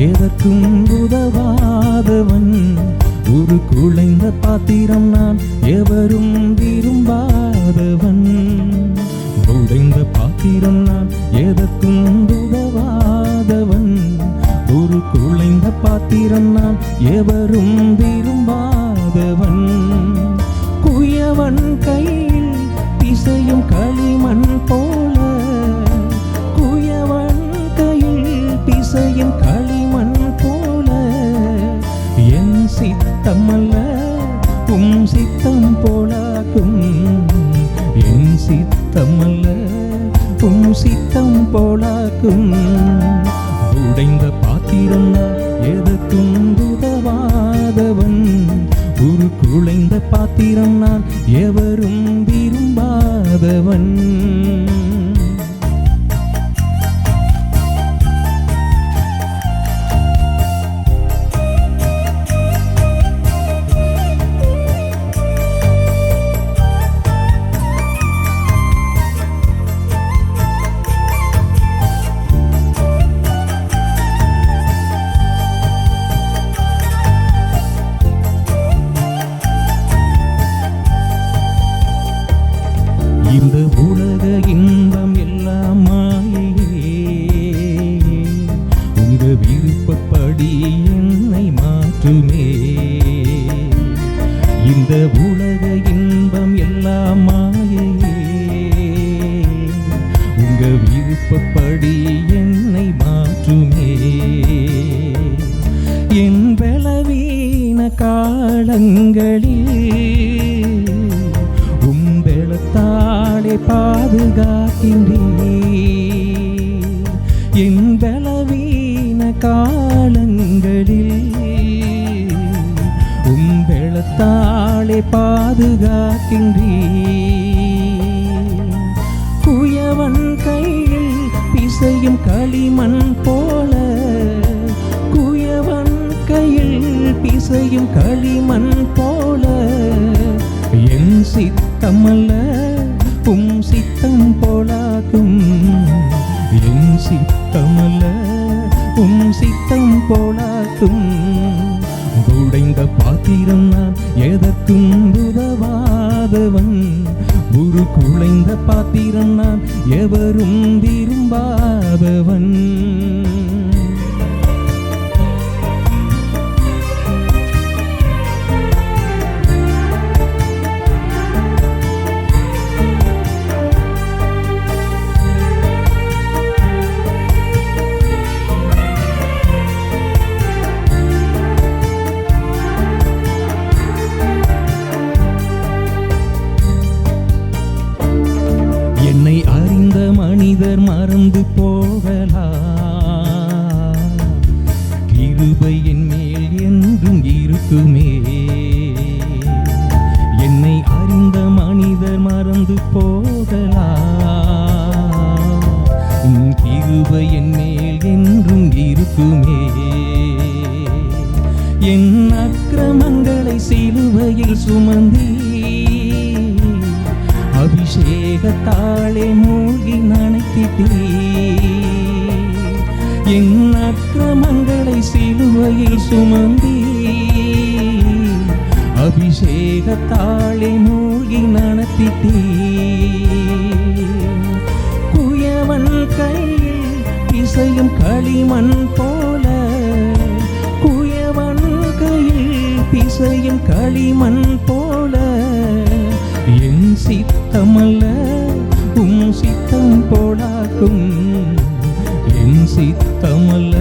எதற்கும் உதவாதவன், ஒரு குலைந்த பாத்திரம் நான், எவரும் விரும்பாதவன். உடைந்த பாத்திரம் நான், எதற்கும் உதவாதவன், ஒரு குலைந்த பாத்திரம் நான், எவரும் விரும்பாதவன். குயவன் கையில் பிசையும் களிமண் போல, குயவன் கையில் பிசையும் களிமண் போல, என் சித்தமல்ல உம் சித்தம் போலாகும், என் சித்தமல்ல உம் சித்தம் போலாகும். உடைந்த பாத்திரம் நான், எதற்கும் உதவாதவன், ஒரு குலைந்த பாத்திரம் நான், எவரும் விரும்பாதவன். இந்த உலக இன்பம் எல்லாம் மாயையே, உங்க விருப்பப்படி என்னை மாற்றுமே. இந்த உலக இன்பம் எல்லாம் மாயையே, உங்க விருப்பப்படி என்னை மாற்றுமே. என் பலவீன காலங்களில் தாளே பாதுகாக்கின்றீர். என் பலவீன காலங்களில் உம்பெளத்தாளே பாதுகாக்கின்றீர். குயவன் கையில் பிசையும் களிமண் போல, குயவன் கையில் பிசையும் களிமண் போல, என் சித்தமல்ல உம் சித்தம் போலாகும், என் சித்தமல்ல உம் சித்தம் போலாகும். உடைந்த பாத்திரம் நான், எதற்கும் உதவாதவன், ஒரு குலைந்த பாத்திரம் நான், எவரும் விரும்பாதவன். என்னை அறிந்த மனிதர் மறந்து போகலாம், கிருபை என் மேல் என்றும் இருக்குமே. என்னை அறிந்த மனிதர் மறந்து போகலாம், கிருபை என் மேல் என்றும் இருக்குமே. என் அக்கிரமங்களை சிலுவையில் சுமந்தி, அபிஷேகத்தாளே மூழ்கி நனைத்திட்டீர். என் அக்கிரமங்களை சிலுவையில் சுமந்தி, அபிஷேகத்தாளே மூழ்கி நனைத்திட்டீர். குயவன் கையில் பிசையும் களிமண் போல, குயவன் கையில் பிசையும் களிமண் போல, என் சித்தமல்ல உம் சித்தம் போலாகும், என் சித்தமல்ல